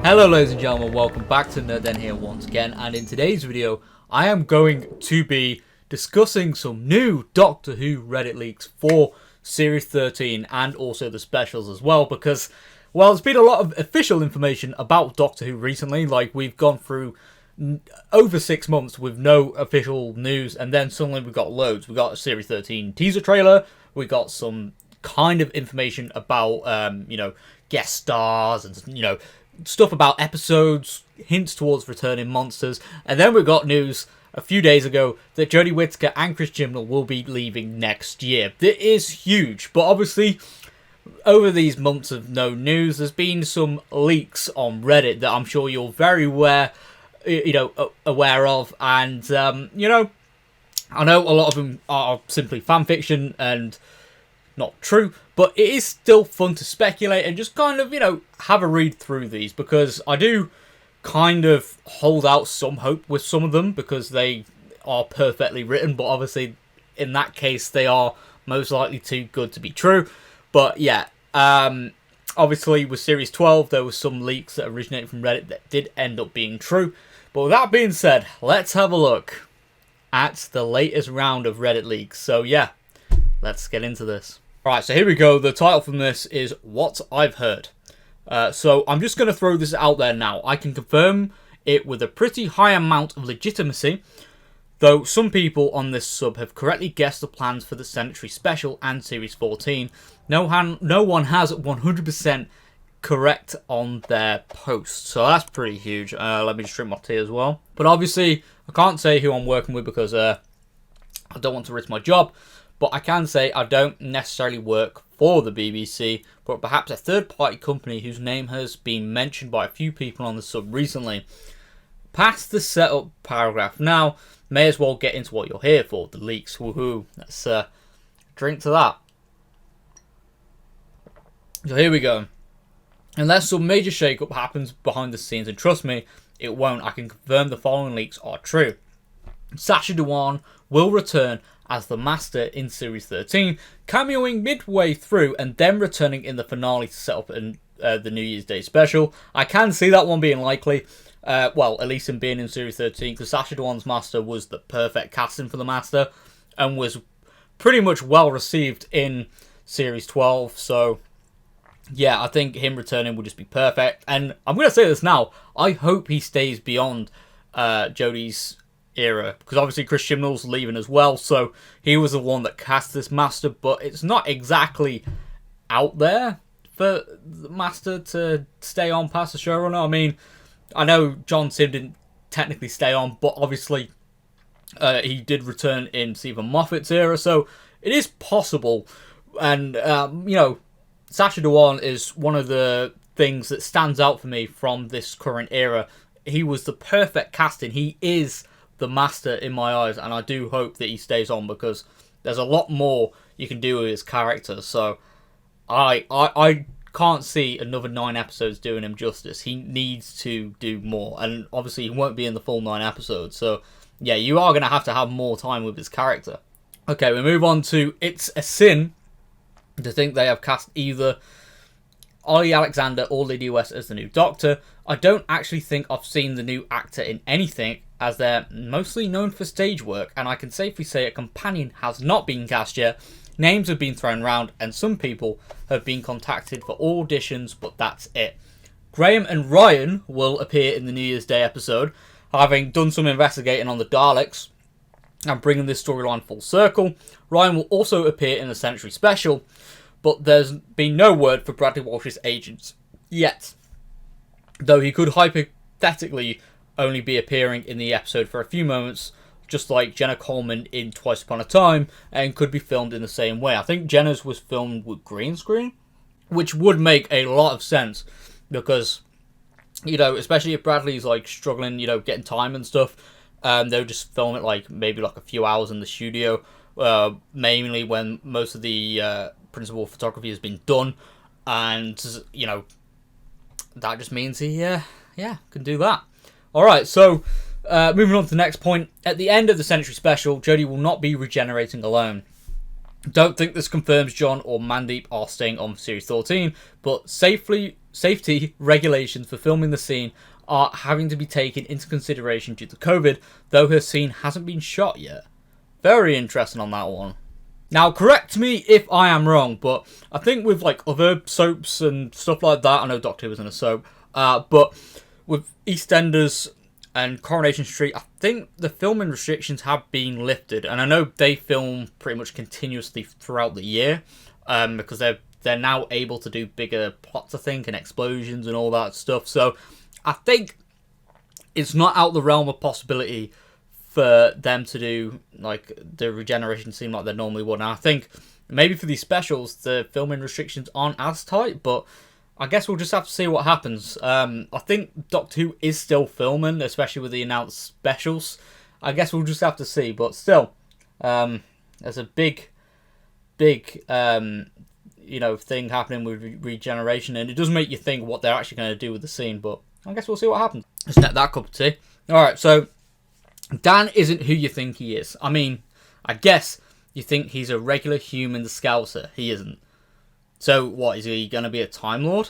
Hello ladies and gentlemen, welcome back to Nerd here once again, and in today's video I am going to be discussing some new Doctor Who Reddit leaks for Series 13 and also the specials as well, because, well, there's been a lot of official information about Doctor Who recently. Like, we've gone through over 6 months with no official news, and then suddenly we've got loads. We got a Series 13 teaser trailer, we got some kind of information about, guest stars and, stuff about episodes, hints towards returning monsters, and then we got news a few days ago that Jodie Whittaker and Chris Chibnall will be leaving next year. That is huge, but obviously over these months of no news, there's been some leaks on Reddit that I'm sure you're very aware of, and I know a lot of them are simply fanfiction and not true, but it is still fun to speculate and just kind of, have a read through these, because I do kind of hold out some hope with some of them because they are perfectly written, but obviously in that case they are most likely too good to be true. But yeah, obviously with Series 12 there was some leaks that originated from Reddit that did end up being true. But with that being said, let's have a look at the latest round of Reddit leaks. So yeah, let's get into this. Alright, so here we go. The title from this is What I've Heard. So I'm just going to throw this out there now. I can confirm it with a pretty high amount of legitimacy, though some people on this sub have correctly guessed the plans for the Century Special and Series 14. No one has 100% correct on their post, so that's pretty huge. Let me just drink my tea as well. But obviously, I can't say who I'm working with because I don't want to risk my job. But I can say I don't necessarily work for the BBC, but perhaps a third-party company whose name has been mentioned by a few people on the sub recently. Past the setup paragraph now, may as well get into what you're here for, the leaks. Woohoo! Let's drink to that. So here we go. Unless some major shake-up happens behind the scenes, and trust me, it won't, I can confirm the following leaks are true. Sacha Dhawan will return as the Master in Series 13, cameoing midway through and then returning in the finale to set up the New Year's Day special. I can see that one being likely, well, at least him being in Series 13, because Sacha Dhawan's Master was the perfect casting for the Master and was pretty much well received in Series 12, so yeah, I think him returning would just be perfect. And I'm going to say this now, I hope he stays beyond Jodie's era, because obviously Chris Chibnall's leaving as well, so he was the one that cast this Master, but it's not exactly out there for the Master to stay on past the showrunner. I mean, I know John Sim didn't technically stay on, but obviously he did return in Stephen Moffat's era, so it is possible. And Sacha Dhawan is one of the things that stands out for me from this current era. He was the perfect casting. He is the Master in my eyes, and I do hope that he stays on, because there's a lot more you can do with his character. So I can't see another 9 episodes doing him justice. He needs to do more, and obviously he won't be in the full 9 episodes, so yeah, you are going to have more time with his character. Okay, we move on to It's a Sin to think they have cast either Ollie Alexander or Lydia West as the new Doctor. I don't actually think I've seen the new actor in anything, as they're mostly known for stage work, and I can safely say a companion has not been cast yet. Names have been thrown around, and some people have been contacted for auditions, but that's it. Graham and Ryan will appear in the New Year's Day episode, having done some investigating on the Daleks and bringing this storyline full circle. Ryan will also appear in the Century Special, but there's been no word for Bradley Walsh's agents yet, though he could hypothetically only be appearing in the episode for a few moments, just like Jenna Coleman in Twice Upon a Time, and could be filmed in the same way. I think Jenna's was filmed with green screen, which would make a lot of sense, because, especially if Bradley's struggling, getting time and stuff, they'll just film it maybe a few hours in the studio, mainly when most of the principal photography has been done, and that just means he can do that. Alright, so moving on to the next point. At the end of the Century Special, Jodie will not be regenerating alone. Don't think this confirms John or Mandeep are staying on for Series 13, but safely safety regulations for filming the scene are having to be taken into consideration due to COVID, though her scene hasn't been shot yet. Very interesting on that one. Now, correct me if I am wrong, but I think with like other soaps and stuff like that, I know Doctor Who was in a soap, but with EastEnders and Coronation Street, I think the filming restrictions have been lifted, and I know they film pretty much continuously throughout the year, because they're now able to do bigger plots, I think, and explosions and all that stuff. So I think it's not out the realm of possibility for them to do like the regeneration scene like they normally would. And I think maybe for these specials, the filming restrictions aren't as tight, but I guess we'll just have to see what happens. I think Doctor Who is still filming, especially with the announced specials. I guess we'll just have to see, but still, there's a big thing happening with regeneration, and it does make you think what they're actually going to do with the scene, but I guess we'll see what happens. Let's net that cup of tea. Alright, so Dan isn't who you think he is. I mean, I guess you think he's a regular human scouser. He isn't. So, what, is he going to be a Time Lord?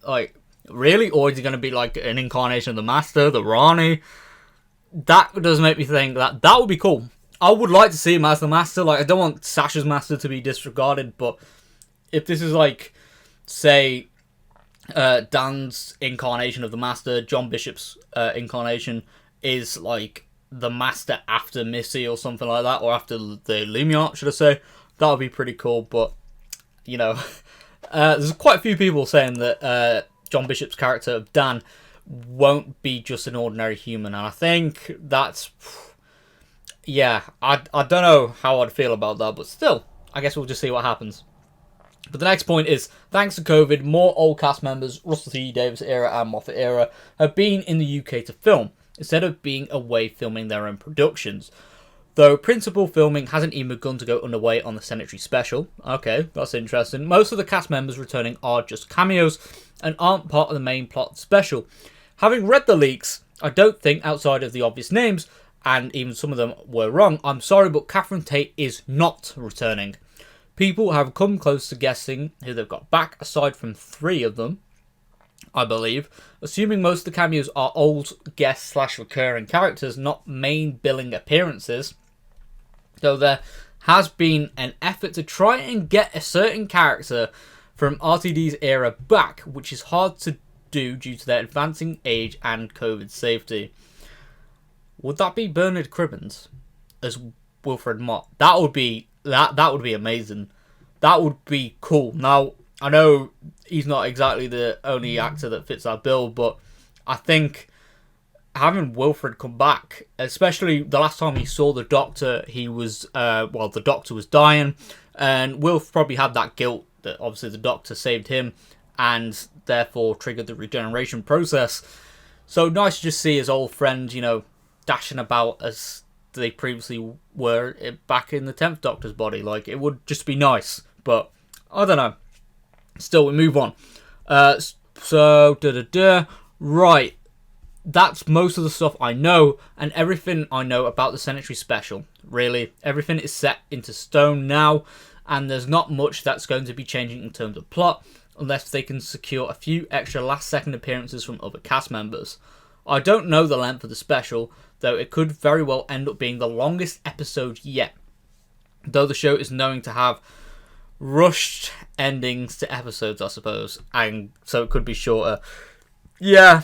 Like, really? Or is he going to be like an incarnation of the Master, the Rani? That does make me think that would be cool. I would like to see him as the Master. Like, I don't want Sasha's Master to be disregarded, but if this is like, say, Dan's incarnation of the Master, John Bishop's incarnation is like the Master after Missy or something like that, or after the Lumiart, should I say, that would be pretty cool. But there's quite a few people saying that John Bishop's character of Dan won't be just an ordinary human, and I think that's, I don't know how I'd feel about that, but still, I guess we'll just see what happens. But the next point is, thanks to COVID, more old cast members, Russell T Davies era and Moffat era, have been in the UK to film, instead of being away filming their own productions. Though principal filming hasn't even begun to go underway on the Cemetery special. Okay, that's interesting. Most of the cast members returning are just cameos and aren't part of the main plot special. Having read the leaks, I don't think, outside of the obvious names, and even some of them were wrong, I'm sorry, but Catherine Tate is not returning. People have come close to guessing who they've got back, aside from 3 of them, I believe, assuming most of the cameos are old guest/recurring characters, not main billing appearances. Though there has been an effort to try and get a certain character from RTD's era back, which is hard to do due to their advancing age and COVID safety. Would that be Bernard Cribbins as Wilfred Mott? That would be amazing. That would be cool. Now, I know he's not exactly the only actor that fits that bill, but I think having Wilfred come back, especially the last time he saw the Doctor, he was, the Doctor was dying, and Wilf probably had that guilt that obviously the Doctor saved him, and therefore triggered the regeneration process. So nice to just see his old friend, dashing about as they previously were back in the 10th Doctor's body. Like, it would just be nice, but I don't know. Still, we move on. Right. That's most of the stuff I know, and everything I know about the Cemetery special. Really, everything is set into stone now, and there's not much that's going to be changing in terms of plot, unless they can secure a few extra last-second appearances from other cast members. I don't know the length of the special, though it could very well end up being the longest episode yet, though the show is known to have rushed endings to episodes, I suppose, and so it could be shorter. Yeah.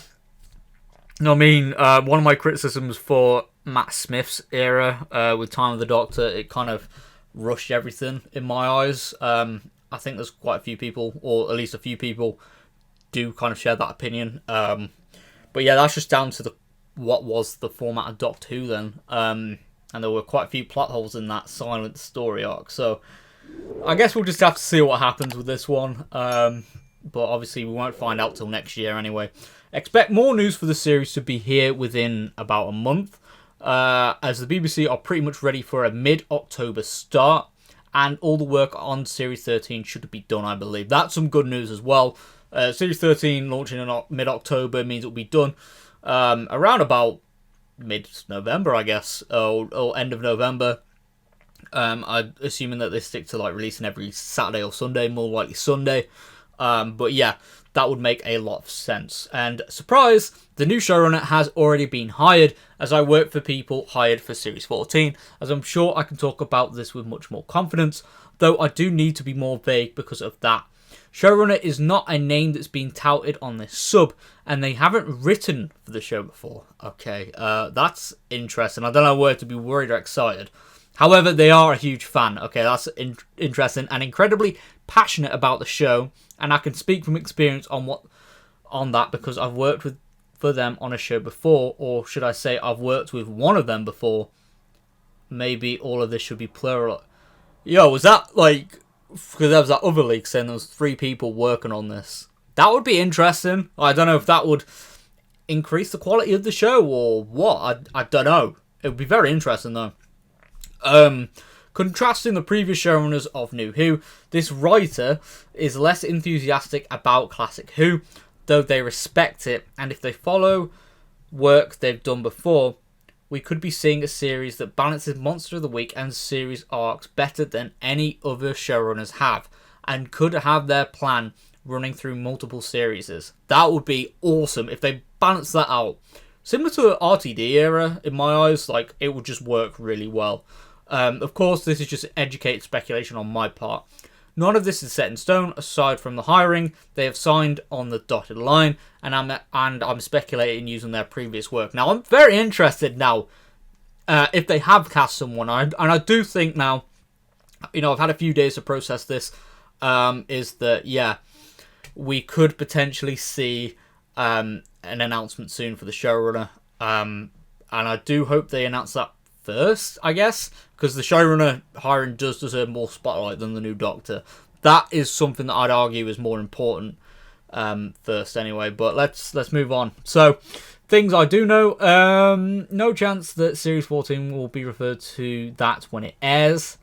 I mean, one of my criticisms for Matt Smith's era with Time of the Doctor, it kind of rushed everything in my eyes. I think there's quite a few people, or at least a few people, do kind of share that opinion. But yeah, that's just down to what was the format of Doctor Who then. And there were quite a few plot holes in that silent story arc. So I guess we'll just have to see what happens with this one. But obviously we won't find out till next year anyway. Expect more news for the series to be here within about a month, as the BBC are pretty much ready for a mid-October start, and all the work on Series 13 should be done, I believe. That's some good news as well. Series 13 launching in mid-October means it'll be done around about mid-November, I guess, or end of November. I'm assuming that they stick to like releasing every Saturday or Sunday, more likely Sunday. But yeah, that would make a lot of sense. And surprise, the new showrunner has already been hired, as I work for people hired for Series 14, as I'm sure I can talk about this with much more confidence, though I do need to be more vague because of that. Showrunner is not a name that's been touted on this sub, and they haven't written for the show before. Okay, that's interesting. I don't know whether to be worried or excited. However, they are a huge fan. Okay, that's interesting and incredibly passionate about the show, and I can speak from experience on that because I've worked for them on a show before, or should I say I've worked with one of them before. Maybe all of this should be plural. Yo, was that like... Because there was that other leak saying there was 3 people working on this. That would be interesting. I don't know if that would increase the quality of the show or what. I don't know. It would be very interesting though. Contrasting the previous showrunners of New Who, this writer is less enthusiastic about classic Who, though they respect it, and if they follow work they've done before, we could be seeing a series that balances Monster of the Week and series arcs better than any other showrunners have, and could have their plan running through multiple series. That would be awesome if they balance that out. Similar to the RTD era, in my eyes, like, it would just work really well. Of course, this is just educated speculation on my part. None of this is set in stone, aside from the hiring. They have signed on the dotted line, and I'm speculating using their previous work. Now, I'm very interested now if they have cast someone, and I do think now, I've had a few days to process this, is that, yeah, we could potentially see an announcement soon for the showrunner, and I do hope they announce that first, I guess, because the showrunner hiring does deserve more spotlight than the new Doctor. That is something that I'd argue is more important first anyway, but let's move on. So, things I do know, no chance that Series 14 will be referred to that when it airs.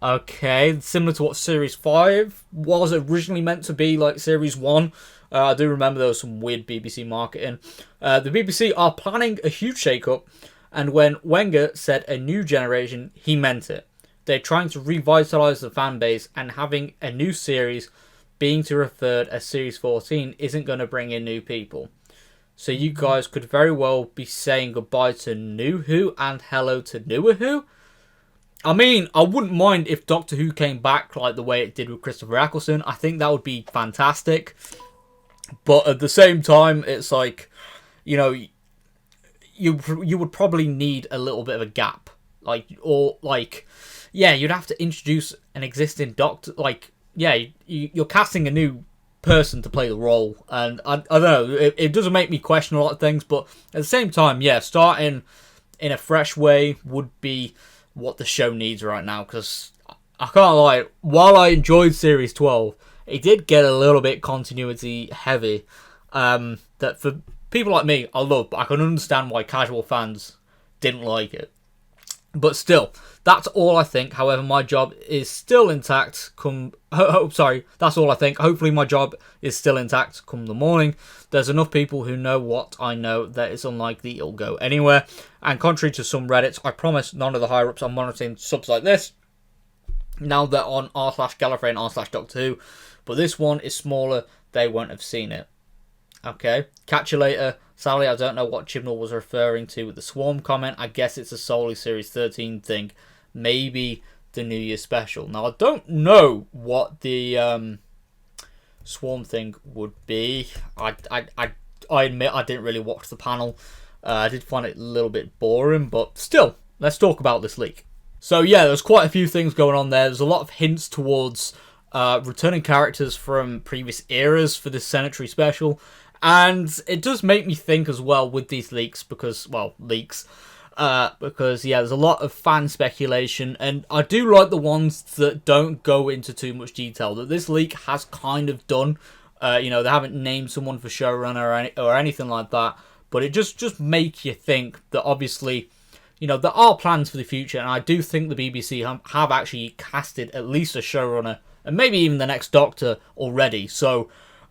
Okay, similar to what Series 5 was originally meant to be, like Series 1. I do remember there was some weird BBC marketing. The BBC are planning a huge shake-up, and when Wenger said a new generation, he meant it. They're trying to revitalise the fan base, and having a new series being to referred as Series 14 isn't going to bring in new people. So you guys could very well be saying goodbye to New Who and hello to Newer Who. I mean, I wouldn't mind if Doctor Who came back like the way it did with Christopher Eccleston. I think that would be fantastic. But at the same time, it's like, you would probably need a little bit of a gap. You'd have to introduce an existing Doctor. You're casting a new person to play the role. And I don't know, it doesn't make me question a lot of things. But at the same time, yeah, starting in a fresh way would be what the show needs right now. Because I can't lie, while I enjoyed Series 12, it did get a little bit continuity heavy. That for people like me, I love, but I can understand why casual fans didn't like it. But still, that's all I think. However, my job is still intact that's all I think. Hopefully my job is still intact come the morning. There's enough people who know what I know that it's unlikely it'll go anywhere. And contrary to some Reddits, I promise none of the higher-ups are monitoring subs like this. Now they're on r/Gallifrey and r/Doctor Who. But this one is smaller. They won't have seen it. Okay, catch you later. Sadly, I don't know what Chibnall was referring to with the Swarm comment. I guess it's a solely Series 13 thing. Maybe the New Year special. Now, I don't know what the Swarm thing would be. I admit I didn't really watch the panel. I did find it a little bit boring, but still, let's talk about this leak. So yeah, there's quite a few things going on there. There's a lot of hints towards returning characters from previous eras for this Cemetery special. And it does make me think as well with these leaks, because yeah, there's a lot of fan speculation, and I do like the ones that don't go into too much detail, that this leak has kind of done. They haven't named someone for showrunner or anything like that, but it just make you think that obviously, there are plans for the future, and I do think the BBC have actually casted at least a showrunner, and maybe even the next Doctor already, so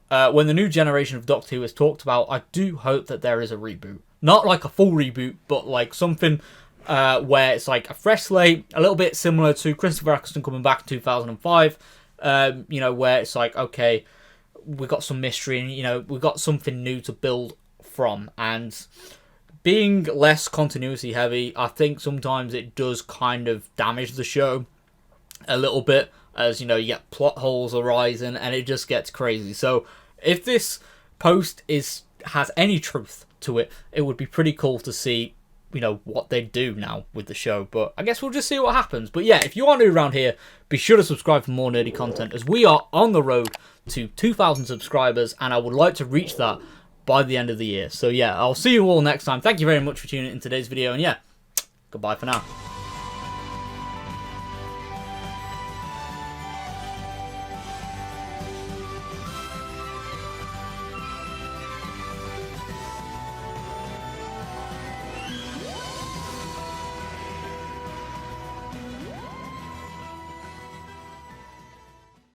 when the new generation of Doctor Who is talked about, I do hope that there is a reboot. Not like a full reboot, but like something where it's like a fresh slate, a little bit similar to Christopher Eccleston coming back in 2005, where it's like, okay, we've got some mystery, and, you know, we've got something new to build from. And being less continuity heavy, I think sometimes it does kind of damage the show a little bit, as, you know, you get plot holes arising and it just gets crazy. So if this post has any truth to it, it would be pretty cool to see, you know, what they do now with the show. But I guess we'll just see what happens. But yeah, if you are new around here, be sure to subscribe for more nerdy content, as we are on the road to 2,000 subscribers, and I would like to reach that by the end of the year. So yeah, I'll see you all next time. Thank you very much for tuning in today's video, and yeah, goodbye for now.